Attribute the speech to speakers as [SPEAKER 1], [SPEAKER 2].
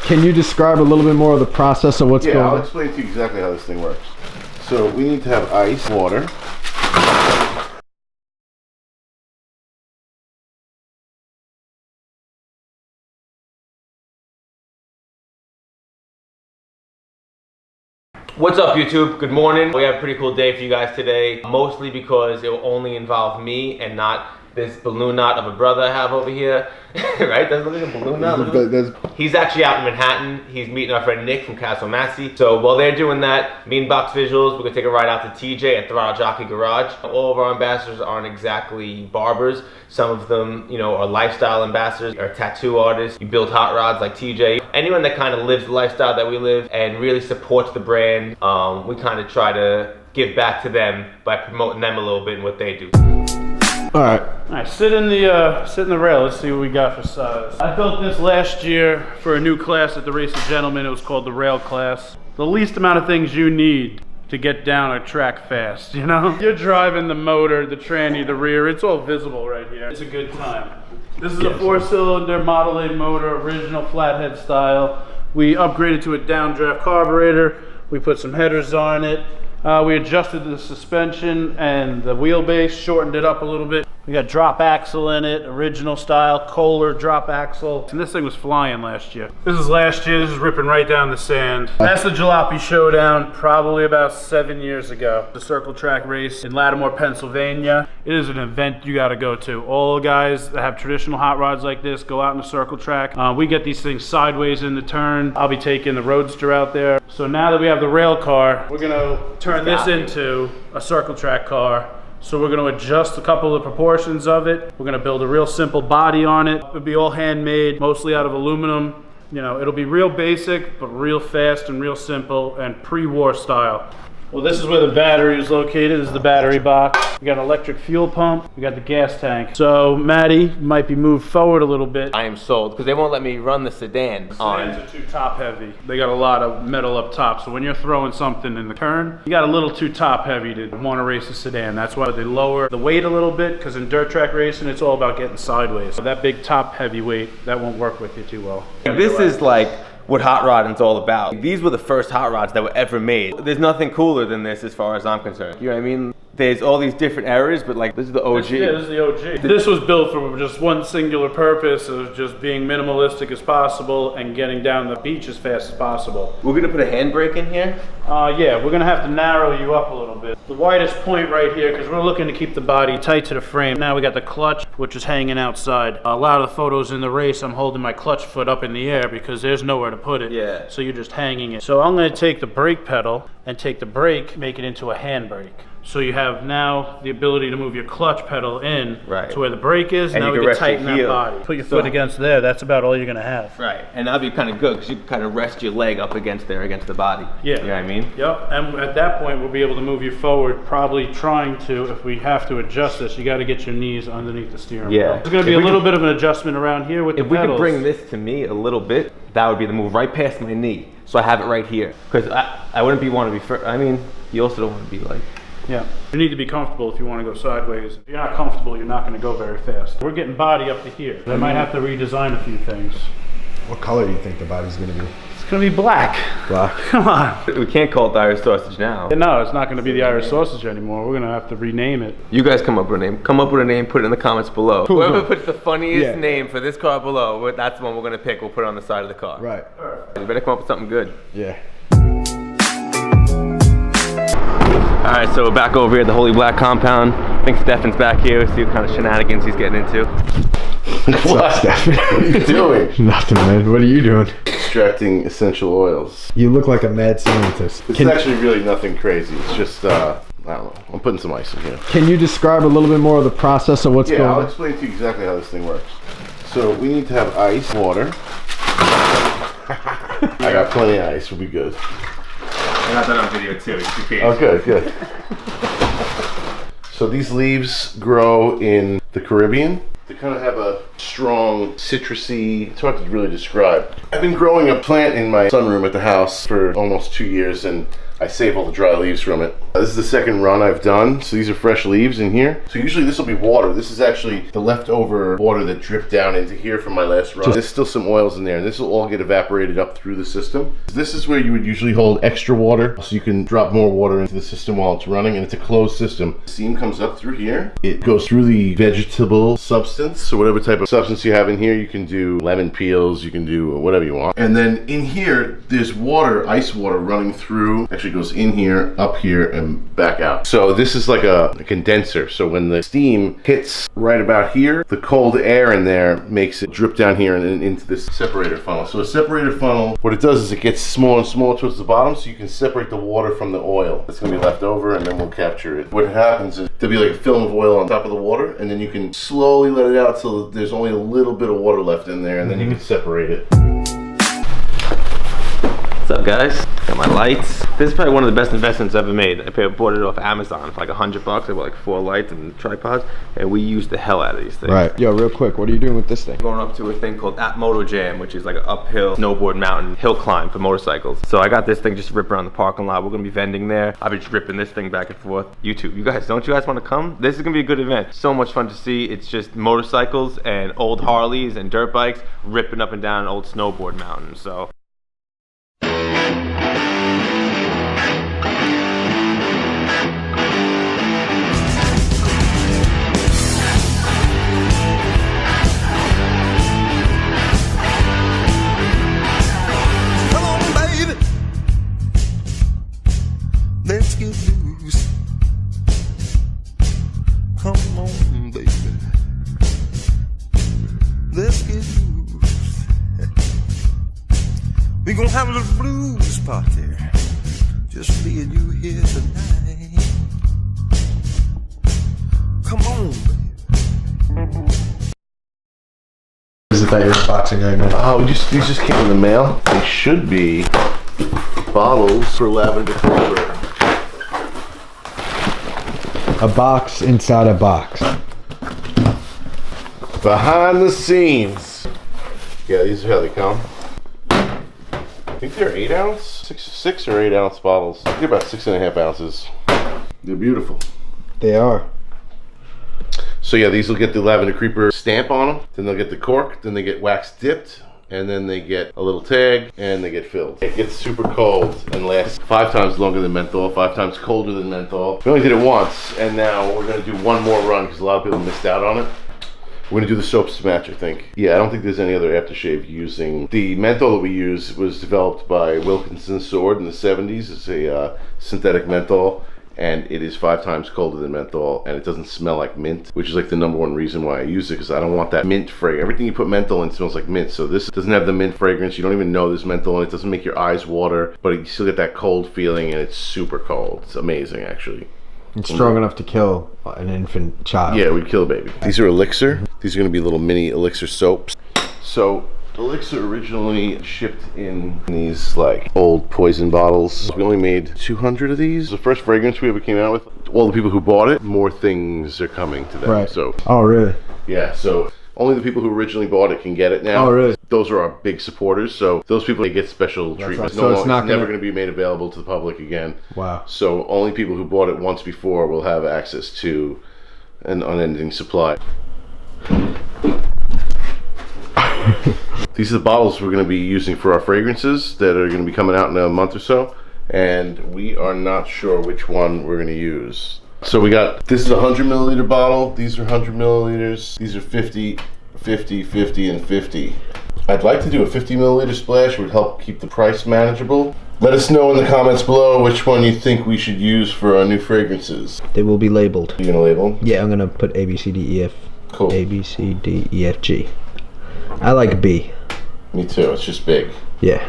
[SPEAKER 1] Can you describe a little bit more of the process of what's going on?
[SPEAKER 2] Yeah, I'll explain to you exactly how this thing works. So we need to have ice, water.
[SPEAKER 3] What's up, YouTube? Good morning. We have a pretty cool day for you guys today, mostly because it will only involve me and not this balloon knot of a brother I have over here. Right? Doesn't look like a balloon knot. He's actually out in Manhattan. He's meeting our friend Nick from Castle Massey. So while they're doing that, me and Box Visuals, we're gonna take a ride out to TJ at Throttle Jockey Garage. All of our ambassadors aren't exactly barbers. Some of them, you know, are lifestyle ambassadors, or tattoo artists. You build hot rods like TJ. Anyone that kind of lives the lifestyle that we live and really supports the brand, we kind of try to give back to them by promoting them a little bit in what they do.
[SPEAKER 1] All right.
[SPEAKER 4] All right, sit in the rail. Let's see what we got for size. I built this last year for a new class at the Race of Gentlemen. It was called the rail class. The least amount of things you need to get down a track fast, you know? You're driving the motor, the tranny, the rear. It's all visible right here. It's a good time. This is a 4-cylinder Model A motor, original flathead style. We upgraded to a downdraft carburetor. We put some headers on it. We adjusted the suspension and the wheelbase, shortened it up a little bit. We got drop axle in it, original style, Kohler drop axle. And this thing was flying last year. This is last year, this is ripping right down the sand. That's the Jalopy Showdown, probably about 7 years ago. The circle track race in Lattimore, Pennsylvania. It is an event you gotta go to. All guys that have traditional hot rods like this go out in the circle track. We get these things sideways in the turn. I'll be taking the Roadster out there. So now that we have the rail car, we're gonna turn this into a circle track car. So we're going to adjust a couple of the proportions of it. We're going to build a real simple body on it. It'll be all handmade, mostly out of aluminum. You know, it'll be real basic, but real fast and real simple and pre-war style. Well, this is where the battery is located. This is the battery box. We got an electric fuel pump. We got the gas tank. So Maddie might be moved forward a little bit.
[SPEAKER 3] I am sold, because they won't let me run the sedan on.
[SPEAKER 4] Sedans are too top heavy. They got a lot of metal up top. So when you're throwing something in the turn, you got a little too top heavy to want to race a sedan. That's why they lower the weight a little bit, because in dirt track racing, it's all about getting sideways. So that big top heavy weight, that won't work with you too well.
[SPEAKER 3] This is like what hot rodding's all about. These were the first hot rods that were ever made. There's nothing cooler than this as far as I'm concerned. You know what I mean? There's all these different eras, but like this is the OG.
[SPEAKER 4] Yeah, this is the OG. This was built for just one singular purpose of just being minimalistic as possible and getting down the beach as fast as possible.
[SPEAKER 3] We're gonna put a handbrake in here?
[SPEAKER 4] Yeah, we're gonna have to narrow you up a little bit. The widest point right here, because we're looking to keep the body tight to the frame. Now we got the clutch, which is hanging outside. A lot of the photos in the race, I'm holding my clutch foot up in the air because there's nowhere to put it.
[SPEAKER 3] Yeah.
[SPEAKER 4] So you're just hanging it. So I'm gonna take the brake pedal and take the brake, make it into a handbrake. So you have now the ability to move your clutch pedal in to where the brake is. And now we can tighten that body. Put your foot against there. That's about all you're gonna have.
[SPEAKER 3] Right, and that'll be kind of good because you can kind of rest your leg up against there, against the body.
[SPEAKER 4] Yeah.
[SPEAKER 3] You know what I mean?
[SPEAKER 4] Yep, and at that point we'll be able to move you forward, probably trying to, if we have to adjust this, you gotta get your knees underneath the steering wheel. There's gonna be a little bit of an adjustment around here with the pedals.
[SPEAKER 3] If we could bring this to me a little bit, that would be the move right past my knee. So I have it right here. Because I wouldn't want to be, I mean, you also don't want to be like,
[SPEAKER 4] yeah, you need to be comfortable if you want to go sideways. If you're not comfortable, you're not going to go very fast. We're getting body up to here. I might have to redesign a few things.
[SPEAKER 1] What color do you think the body's going to be?
[SPEAKER 4] It's going to be black.
[SPEAKER 1] Black.
[SPEAKER 4] Come on.
[SPEAKER 3] we can't call it the Irish sausage now.
[SPEAKER 4] No, it's not going to be the Irish sausage anymore. We're going to have to rename it.
[SPEAKER 3] You guys come up with a name. Come up with a name, put it in the comments below. Whoever puts the funniest name for this car below, that's the one we're going to pick. We'll put it on the side of the car.
[SPEAKER 1] Right.
[SPEAKER 3] You better come up with something good.
[SPEAKER 1] Yeah.
[SPEAKER 3] All right, so we're back over here at the Holy Black compound. I think Stefan's back here. See what kind of shenanigans he's getting into.
[SPEAKER 1] What's up, Stefan?
[SPEAKER 2] What are you doing?
[SPEAKER 1] Nothing, man. What are you doing?
[SPEAKER 2] Extracting essential oils.
[SPEAKER 1] You look like a mad scientist.
[SPEAKER 2] It's actually really nothing crazy. It's just, I don't know. I'm putting some ice in here.
[SPEAKER 1] Can you describe a little bit more of the process of what's going on?
[SPEAKER 2] Yeah, I'll explain to you exactly how this thing works. So we need to have ice, water. I got plenty of ice. We'll be good.
[SPEAKER 3] I got that on video too, just in case.
[SPEAKER 2] Oh, good, good. So these leaves grow in the Caribbean. They kind of have a strong citrusy, it's hard to really describe. I've been growing a plant in my sunroom at the house for almost 2 years, and I save all the dry leaves from it. This is the second run I've done. So these are fresh leaves in here. So usually this will be water. This is actually the leftover water that dripped down into here from my last run. There's still some oils in there, and this will all get evaporated up through the system. This is where you would usually hold extra water, so you can drop more water into the system while it's running, and it's a closed system. The steam comes up through here. It goes through the vegetable substance, so whatever type of substance you have in here, you can do lemon peels, you can do whatever you want. And then in here, there's water, ice water running through, actually goes in here, up here, and back out. So this is like a condenser. So when the steam hits right about here, the cold air in there makes it drip down here and then into this separator funnel. So a separator funnel, what it does is it gets smaller and smaller towards the bottom, so you can separate the water from the oil that's gonna be left over, and then we'll capture it. What happens is there'll be like a film of oil on top of the water, and then you can slowly let it out till there's only a little bit of water left in there, and then you can separate it.
[SPEAKER 3] What's up, guys? Got my lights. This is probably one of the best investments I've ever made. I bought it off Amazon for like $100. I bought like 4 lights and tripods, and we use the hell out of these things.
[SPEAKER 1] Right. Yo, real quick, what are you doing with this thing?
[SPEAKER 3] Going up to a thing called Moto Jam, which is like an uphill snowboard mountain hill climb for motorcycles. So I got this thing just to rip around the parking lot. We're gonna be vending there. I've been ripping this thing back and forth. YouTube, don't you guys want to come? This is gonna be a good event. So much fun to see. It's just motorcycles and old Harleys and dirt bikes ripping up and down an old snowboard mountain. So.
[SPEAKER 5] Let's get loose. Come on, baby. Let's get loose. We gonna have a little blues party. Just me and you here tonight. Come on, baby.
[SPEAKER 1] Is it that you're boxing right now?
[SPEAKER 2] Oh, these just came in the mail. They should be bottles for lavender creeper.
[SPEAKER 1] A box inside a box.
[SPEAKER 2] Behind the scenes. Yeah, these are how they come. I think they're 8 ounce, 6 or 8 ounce bottles. They're about 6.5 ounces. They're beautiful.
[SPEAKER 1] They are.
[SPEAKER 2] So yeah, these will get the lavender creeper stamp on them. Then they'll get the cork. Then they get wax dipped. And then they get a little tag, and they get filled. It gets super cold and lasts 5 times longer than menthol, 5 times colder than menthol. We only did it once, and now we're gonna do one more run because a lot of people missed out on it. We're gonna do the soap match, I think. Yeah, I don't think there's any other aftershave using. The menthol that we use was developed by Wilkinson Sword in the 70s. It's a synthetic menthol. And it is 5 times colder than menthol, and it doesn't smell like mint, which is like the #1 reason why I use it, because I don't want that mint fragrance. Everything you put menthol in smells like mint, so this doesn't have the mint fragrance. You don't even know there's menthol in it. It doesn't make your eyes water, but you still get that cold feeling, and it's super cold. It's amazing, actually.
[SPEAKER 1] It's strong enough to kill an infant child.
[SPEAKER 2] Yeah, we'd kill a baby. These are elixir. These are gonna be little mini elixir soaps. So, elixir originally shipped in these like old poison bottles. We only made 200 of these. The first fragrance we ever came out with. All the people who bought it, more things are coming to them.
[SPEAKER 1] Right.
[SPEAKER 2] So.
[SPEAKER 1] Oh, really?
[SPEAKER 2] Yeah. So only the people who originally bought it can get it now.
[SPEAKER 1] Oh, really? Those
[SPEAKER 2] are our big supporters. So those people, they get special treatment.
[SPEAKER 1] So it's not
[SPEAKER 2] never going to be made available to the public again.
[SPEAKER 1] Wow.
[SPEAKER 2] So only people who bought it once before will have access to an unending supply. These are the bottles we're going to be using for our fragrances that are going to be coming out in a month or so, and we are not sure which one we're going to use. So we got, this is a 100 milliliter bottle, these are 100 milliliters, these are 50, 50, 50, and 50. I'd like to do a 50 milliliter splash, it would help keep the price manageable. Let us know in the comments below which one you think we should use for our new fragrances.
[SPEAKER 1] They will be labeled.
[SPEAKER 2] You gonna label them?
[SPEAKER 1] Yeah, I'm gonna put A, B, C, D, E, F.
[SPEAKER 2] Cool.
[SPEAKER 1] A, B, C, D, E, F, G. I like B.
[SPEAKER 2] Me too, it's just big.
[SPEAKER 1] Yeah.